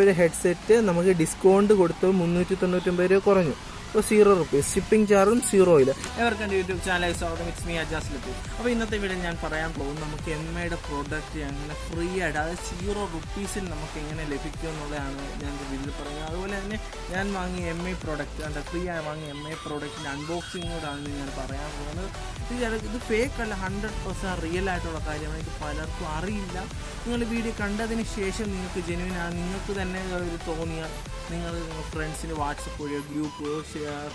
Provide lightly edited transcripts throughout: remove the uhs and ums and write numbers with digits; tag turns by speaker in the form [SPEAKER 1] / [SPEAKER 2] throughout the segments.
[SPEAKER 1] ഒരു ഹെഡ്സെറ്റ് നമുക്ക് ഡിസ്കൗണ്ട് കൊടുത്ത് 399 രൂപ കുറഞ്ഞു. അപ്പോൾ ₹0 ഷിപ്പിംഗ് ചാർജും 0 ഇല്ല.
[SPEAKER 2] എവർക്കും എൻ്റെ യൂട്യൂബ് ചാനൽ സ്വാഗതം. It's me Latheef. അപ്പോൾ ഇന്നത്തെ വീഡിയോ ഞാൻ പറയാൻ പോകും നമുക്ക് എംഐയുടെ പ്രോഡക്റ്റ് എങ്ങനെ ഫ്രീ ആയിട്ട് അതായത് ₹0 നമുക്ക് എങ്ങനെ ലഭിക്കും എന്നുള്ളതാണ് ഞാൻ വീഡിയോയിൽ പറയുന്നത്. അതുപോലെ തന്നെ ഞാൻ വാങ്ങിയ എംഐ പ്രോഡക്റ്റ് ഫ്രീ ആയി വാങ്ങിയ എംഐ പ്രോഡക്റ്റിൻ്റെ അൺബോക്സിങ്ങോടാണ് ഞാൻ പറയാൻ പോകുന്നത്. ഇത് ഫേക്ക് അല്ല, 100% റിയൽ ആയിട്ടുള്ള കാര്യമാണ്. ഇത് പലർക്കും അറിയില്ല. നിങ്ങൾ വീഡിയോ കണ്ടതിന് ശേഷം നിങ്ങൾക്ക് ജെന്യുവിനാണ് നിങ്ങൾക്ക് തന്നെ ഒരു തോന്നിയാൽ നിങ്ങൾ ഫ്രണ്ട്സിന് വാട്സപ്പ് വഴിയോ ഗ്രൂപ്പ്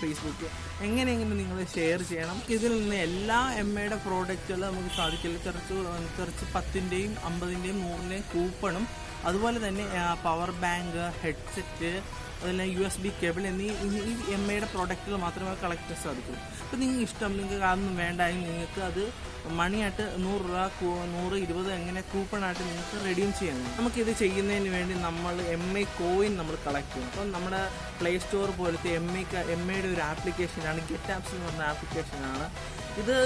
[SPEAKER 2] ഫേസ്ബുക്ക് എങ്ങനെയെങ്കിലും നിങ്ങൾ ഷെയർ ചെയ്യണം. ഇതിൽ നിന്ന് എല്ലാ എംഐയുടെ പ്രോഡക്റ്റുകൾ നമുക്ക് സാധിക്കില്ല. കുറച്ച് 10-ൻ്റെയും 50-ൻ്റെയും 100-ൻ്റെയും കൂപ്പണും അതുപോലെ തന്നെ പവർ ബാങ്ക്, ഹെഡ്സെറ്റ്, അതുപോലെ USB കേബിൾ എന്നീ ഈ എംഐയുടെ പ്രോഡക്റ്റുകൾ മാത്രമേ കളക്ട് ചെയ്യാൻ സാധിക്കുള്ളൂ. അപ്പോൾ നിങ്ങൾക്ക് ഇഷ്ടം നിങ്ങൾക്ക് അതൊന്നും വേണ്ടായെങ്കിൽ നിങ്ങൾക്ക് അത് മണിയായിട്ട് ₹100, 100, 20 എങ്ങനെ കൂപ്പണായിട്ട് നിങ്ങൾക്ക് റെഡീം ചെയ്യാം. നമുക്കിത് ചെയ്യുന്നതിന് വേണ്ടി നമ്മൾ എംഐ കോയിൻ നമ്മൾ കളക്ട് ചെയ്യും. അപ്പം നമ്മുടെ പ്ലേ സ്റ്റോർ പോലത്തെ എംഐയുടെ ഒരു ആപ്ലിക്കേഷനാണ് ഗെറ്റ് ആപ്സ് എന്ന് പറഞ്ഞ ആപ്ലിക്കേഷനാണ്. ഇത്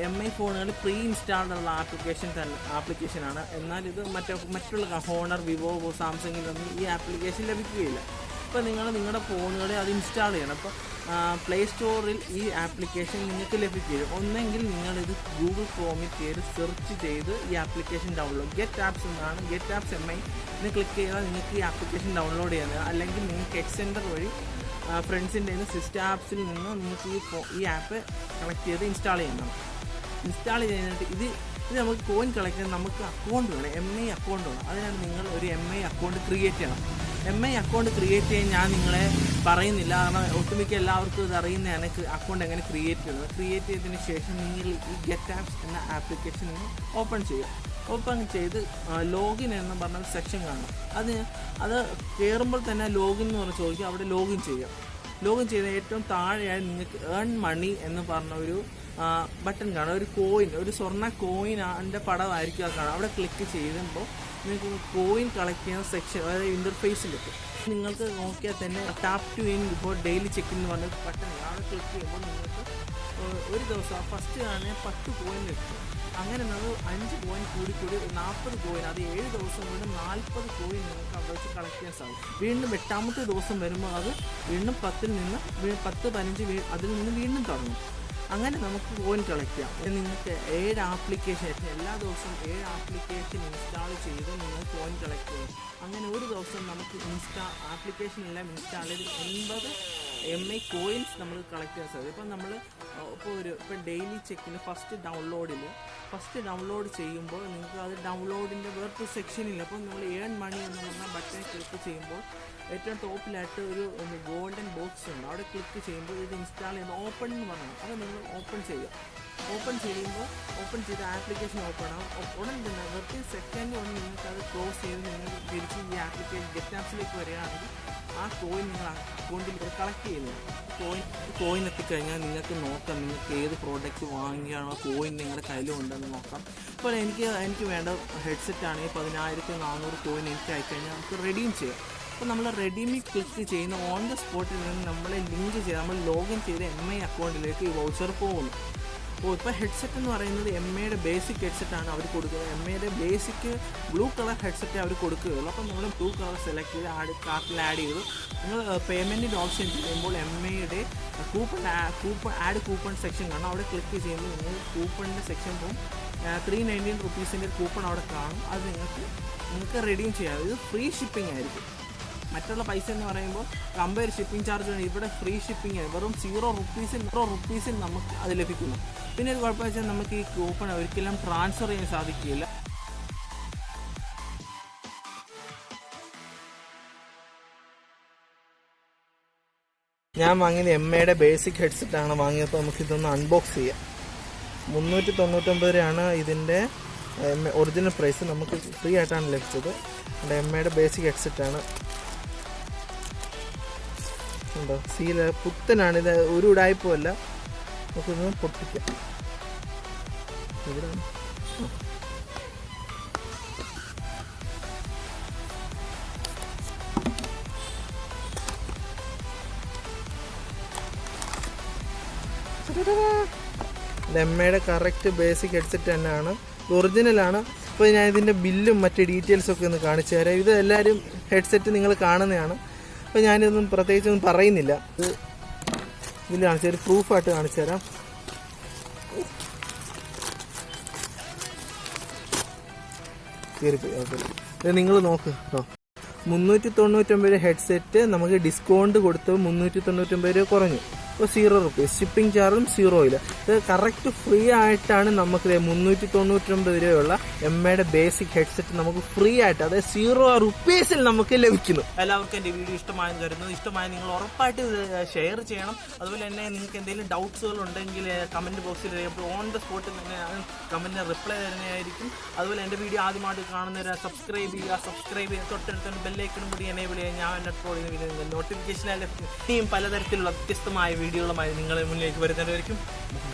[SPEAKER 2] എംഐ ഫോണുകളിൽ പ്രീ ഇൻസ്റ്റാൾഡ് ഉള്ള ആപ്ലിക്കേഷനാണ്. എന്നാൽ ഇത് മറ്റുള്ള ഹോണർ, വിവോ, സാംസങ്ങിലൊന്നും ഈ ആപ്ലിക്കേഷൻ ലഭിക്കുകയില്ല. അപ്പോൾ നിങ്ങളുടെ ഫോണുകളിൽ അത് ഇൻസ്റ്റാൾ ചെയ്യണം. അപ്പോൾ പ്ലേ സ്റ്റോറിൽ ഈ ആപ്ലിക്കേഷൻ നിങ്ങൾക്ക് ലഭിക്കുകയില്ല. ഒന്നെങ്കിൽ നിങ്ങളിത് ഗൂഗിൾ ക്രോമിൽ കയറി സെർച്ച് ചെയ്ത് ഈ ആപ്ലിക്കേഷൻ ഡൗൺലോഡ് ഗെറ്റ് ആപ്സ് എന്നാണ്, ഗെറ്റ് ആപ്സ് എംഐ എന്ന് ക്ലിക്ക് ചെയ്താൽ നിങ്ങൾക്ക് ഈ ആപ്ലിക്കേഷൻ ഡൗൺലോഡ് ചെയ്യാൻ. അല്ലെങ്കിൽ നിങ്ങൾക്ക് എക്സെൻഡർ വഴി ഫ്രണ്ട്സിൻ്റെ സിസ്റ്റം ആപ്സിൽ നിന്ന് നിങ്ങൾക്ക് ഈ ആപ്പ് കണക്ട് ചെയ്ത് ഇൻസ്റ്റാൾ ചെയ്യണം. ഇൻസ്റ്റാൾ ചെയ്തിട്ട് ഇത് നമുക്ക് കോയിൻ കളക്ട് ചെയ്യാൻ നമുക്ക് അക്കൗണ്ട് വേണം, എംഐ അക്കൗണ്ട് വേണം. അതിനാണ് നിങ്ങൾ ഒരു എംഐ അക്കൗണ്ട് ക്രിയേറ്റ് ചെയ്യണം. എംഐ അക്കൗണ്ട് ക്രിയേറ്റ് ചെയ്യാൻ ഞാൻ നിങ്ങളെ പറയുന്നില്ല, കാരണം ഒട്ടുമിക്ക എല്ലാവർക്കും ഇത് അറിയുന്നതാണ് അക്കൗണ്ട് എങ്ങനെ ക്രിയേറ്റ് ചെയ്യുന്നത്. ക്രിയേറ്റ് ചെയ്തതിന് ശേഷം നിങ്ങൾ ഈ ഗെറ്റ് ആപ്സ് എന്ന ആപ്ലിക്കേഷൻ ഓപ്പൺ ചെയ്യുക. ഓപ്പൺ ചെയ്ത് ലോഗിൻ എന്ന് പറഞ്ഞ സെക്ഷൻ കാണും. അത് കയറുമ്പോൾ തന്നെ ലോഗിൻ എന്ന് പറഞ്ഞ് ചോദിക്കുക, അവിടെ ലോഗിൻ ചെയ്യുക. ലോഗിൻ ചെയ്ത ഏറ്റവും താഴെയായി നിങ്ങൾക്ക് ഏൺ മണി എന്ന് പറഞ്ഞ ഒരു ബട്ടൺ കാണാം. ഒരു കോയിൻ, ഒരു സ്വർണ്ണ കോയിൻ അതിൻ്റെ പടമായിരിക്കും അത് കാണാം. അവിടെ ക്ലിക്ക് ചെയ്യുമ്പോൾ നിങ്ങൾക്ക് കോയിൻ കളക്ട് ചെയ്യുന്ന സെക്ഷൻ, അതായത് ഇൻ്റർഫേസിലെത്തും. നിങ്ങൾക്ക് നോക്കിയാൽ തന്നെ ടാപ്പ് ടു വിൻ ഇപ്പോൾ ഡെയിലി ചെക്ക് എന്ന് പറഞ്ഞ ബട്ടൺ അവിടെ ക്ലിക്ക് ചെയ്യുമ്പോൾ നിങ്ങൾക്ക് ഒരു ദിവസം ഫസ്റ്റ് കാണുന്ന 10 കോയിൻ ലഭിക്കും. അങ്ങനെ നമ്മൾ 5 കോയിൻ കൂടി 40 കോയിൻ, അത് 7 ദിവസം കൊണ്ട് 40 കോയിൻ നിങ്ങൾക്ക് അവിടെ വെച്ച് കളക്ട് ചെയ്യാൻ സാധിക്കും. വീണ്ടും 8ാമത്തെ ദിവസം വരുമ്പോൾ അത് വീണ്ടും 10-ൽ നിന്ന് 10, 15 അതിൽ നിന്ന് വീണ്ടും തുടങ്ങും. അങ്ങനെ നമുക്ക് കോയിൻ കളക്ട് ചെയ്യാം. നിങ്ങൾക്ക് 7 ആപ്ലിക്കേഷൻ, എല്ലാ ദിവസവും 7 ആപ്ലിക്കേഷൻ ഇൻസ്റ്റാൾ ചെയ്ത് നിങ്ങൾ കോയിൻ കളക്ട് ചെയ്യും. അങ്ങനെ ഒരു ദിവസം നമുക്ക് ആപ്ലിക്കേഷൻ എല്ലാം ഇൻസ്റ്റാൾ ചെയ്ത് 80 എംഐ കോയിൻസ് നമ്മൾ കളക്ട് ചെയ്യാൻ സാധിക്കും. ഇപ്പം നമ്മൾ ഇപ്പോൾ ഡെയിലി ചെക്കിന് ഫസ്റ്റ് ഡൗൺലോഡ് ചെയ്യുമ്പോൾ നിങ്ങൾക്ക് അത് ഡൗൺലോഡിൻ്റെ വേറൊരു സെക്ഷനില്ല. അപ്പോൾ നമ്മൾ ഏൺ മണി എന്ന് പറഞ്ഞ ബട്ടൺ ക്ലിക്ക് ചെയ്യുമ്പോൾ ഏറ്റവും ടോപ്പിലായിട്ട് ഒരു ഗോൾഡൻ ബോക്സ് ഉണ്ട്. അവിടെ ക്ലിക്ക് ചെയ്യുമ്പോൾ ഇത് ഇൻസ്റ്റാൾ ചെയ്യുന്ന ഓപ്പൺ എന്ന് പറഞ്ഞാൽ അത് നിങ്ങൾ ഓപ്പൺ ചെയ്യുക. ഓപ്പൺ ചെയ്ത് ആപ്ലിക്കേഷൻ ഓപ്പൺ ആവും. ഉടൻ തന്നെ വെറുതെ സെക്കൻഡ് കൊണ്ട് നിങ്ങൾക്ക് അത് ക്ലോസ് ചെയ്ത് നിങ്ങൾ തിരിച്ച് ഈ ആപ്ലിക്കേഷൻ ഗെറ്റ് ആപ്സിലേക്ക് വരികയാണെങ്കിൽ ആ കോയിൻ നിങ്ങൾ അക്കൗണ്ടിൽ കളക്ട് ചെയ്യുന്നത്. കോയിൻ എത്തിക്കഴിഞ്ഞാൽ നിങ്ങൾക്ക് നോക്കാം നിങ്ങൾക്ക് ഏത് പ്രോഡക്റ്റ് വാങ്ങിയാണോ കോയിൻ നിങ്ങളുടെ കയ്യിലുണ്ടെന്ന് നോക്കാം. അപ്പോൾ എനിക്ക് വേണ്ട ഹെഡ്സെറ്റ് ആണെങ്കിൽ 10,400 കോയിൻ എനിക്ക് അയക്കഴിഞ്ഞാൽ നമുക്ക് റെഡീം ചെയ്യാം. അപ്പോൾ നമ്മൾ റെഡീമിൽ ക്ലിക്ക് ചെയ്യുന്ന ഓൺ ദ സ്പോട്ടിൽ നിന്ന് നമ്മളെ ലിങ്ക് ചെയ്ത് നമ്മൾ ലോഗിൻ ചെയ്ത് എംഐ അക്കൗണ്ടിലേക്ക് ഈ വൗച്ചർ പോകുന്നു. ഇപ്പോൾ ഹെഡ്സെറ്റ് എന്ന് പറയുന്നത് എംഐയുടെ ബേസിക് ഹെഡ്സെറ്റാണ് അവർ കൊടുക്കുന്നത്. എംഐയുടെ ബേസിക് ബ്ലൂ കളർ ഹെഡ്സെറ്റ് അവർ കൊടുക്കുകയുള്ളൂ. അപ്പോൾ നമ്മൾ ബ്ലൂ കളർ സെലക്ട് ചെയ്ത് കാർട്ടിൽ ആഡ് ചെയ്തു. നിങ്ങൾ പേയ്മെൻറ്റിൻ്റെ ഓപ്ഷൻ ചെയ്യുമ്പോൾ എംഐയുടെ കൂപ്പൺ സെക്ഷൻ കാണും. അവിടെ ക്ലിക്ക് ചെയ്യുമ്പോൾ നിങ്ങൾ കൂപ്പണിൻ്റെ സെക്ഷൻ പോകും. ₹319 കൂപ്പൺ അവിടെ കാണും. അത് നിങ്ങൾക്ക് റെഡീം ചെയ്യാം. ഇത് ഫ്രീ ഷിപ്പിംഗ് ആയിരിക്കും. മറ്റുള്ള പൈസ എന്ന് പറയുമ്പോൾ 50 ഷിപ്പിംഗ് ചാർജ് ആണ്. ഇവിടെ ഫ്രീ ഷിപ്പിംഗ് ആണ്. വെറും ₹0 നമുക്ക് അത് ലഭിക്കുന്നു. പിന്നെ ഒരു കുഴപ്പമെന്ന് വെച്ചാൽ നമുക്ക് ഈ കൂപ്പൺ ഒരിക്കലും ട്രാൻസ്ഫർ ചെയ്യാൻ സാധിക്കില്ല. ഞാൻ വാങ്ങിയത് എംഐയുടെ ബേസിക് ഹെഡ്സെറ്റാണ് വാങ്ങിയപ്പോൾ നമുക്കിതൊന്ന് അൺബോക്സ് ചെയ്യാം. 399 രൂപയാണ് ഇതിൻ്റെ ഒറിജിനൽ പ്രൈസ്. നമുക്ക് ഫ്രീ ആയിട്ടാണ് ലഭിച്ചത്. എംഐയുടെ ബേസിക് ഹെഡ്സെറ്റാണ്. ഉണ്ടോ സീല പുത്തനാണ്. ഇത് ഒരു ഉടായ്പല്ല. നമുക്കൊന്ന് പൊട്ടിക്കാം. ഇവിടെ എംഐയുടെ കറക്റ്റ് ബേസിക് ഹെഡ്സെറ്റ് തന്നെയാണ്, ഒറിജിനലാണ്. അപ്പോൾ ഞാൻ ഇതിൻ്റെ ബില്ലും മറ്റ് ഡീറ്റെയിൽസൊക്കെ ഒന്ന് കാണിച്ചു തരാം. ഇത് എല്ലാവരും
[SPEAKER 1] ഹെഡ്സെറ്റ് നിങ്ങൾ കാണുന്നതാണ്. അപ്പോൾ ഞാനിതൊന്നും പ്രത്യേകിച്ചൊന്നും പറയുന്നില്ല. ഇതിൽ കാണിച്ചു ഒരു പ്രൂഫായിട്ട് കാണിച്ചു തരാം. ഇത് നിങ്ങൾ നോക്ക് കേട്ടോ. 399 ഹെഡ്സെറ്റ് നമുക്ക് ഡിസ്കൗണ്ട് കൊടുത്ത് 399 രൂപ കുറഞ്ഞു. അപ്പോൾ 0 റുപ്പീസ്. ഷിപ്പിംഗ് ചാർജും 0 ഇല്ല. ഇത് കറക്റ്റ് ഫ്രീ ആയിട്ടാണ് നമുക്ക് 399 രൂപയുള്ള എംഐയുടെ ബേസിക് ഹെഡ്സെറ്റ് നമുക്ക് ഫ്രീ ആയിട്ട്, അതായത് 0 റുപ്പീസിൽ നമുക്ക് ലഭിക്കുന്നു.
[SPEAKER 2] എല്ലാവർക്കും എൻ്റെ വീഡിയോ ഇഷ്ടമായെന്ന് കരുതുന്നു. ഇഷ്ടമായി നിങ്ങൾ ഉറപ്പായിട്ട് ഷെയർ ചെയ്യണം. അതുപോലെ തന്നെ നിങ്ങൾക്ക് എന്തെങ്കിലും ഡൗട്ട്സുകൾ ഉണ്ടെങ്കിൽ കമൻറ്റ് ബോക്സിൽ ഓൺ ദ സ്പോട്ടിൽ തന്നെ കമൻറ്റിന് റിപ്ലൈ തരുന്നതായിരിക്കും. അതുപോലെ എൻ്റെ വീഡിയോ ആദ്യമായിട്ട് കാണുന്നവരെ സബ്സ്ക്രൈബ് ചെയ്യുക. തൊട്ടടുത്ത ബെല്ലൈക്കണും കൂടി എനേബിൾ ചെയ്യുക. ഞാൻ എൻ്റെ നോട്ടിഫിക്കേഷനായി ഇനിയും പലതരത്തിലുള്ള വ്യത്യസ്തമായ വീഡിയോകളുമായി നിങ്ങളുടെ മുന്നിലേക്ക് വരുന്നവരായിരിക്കും.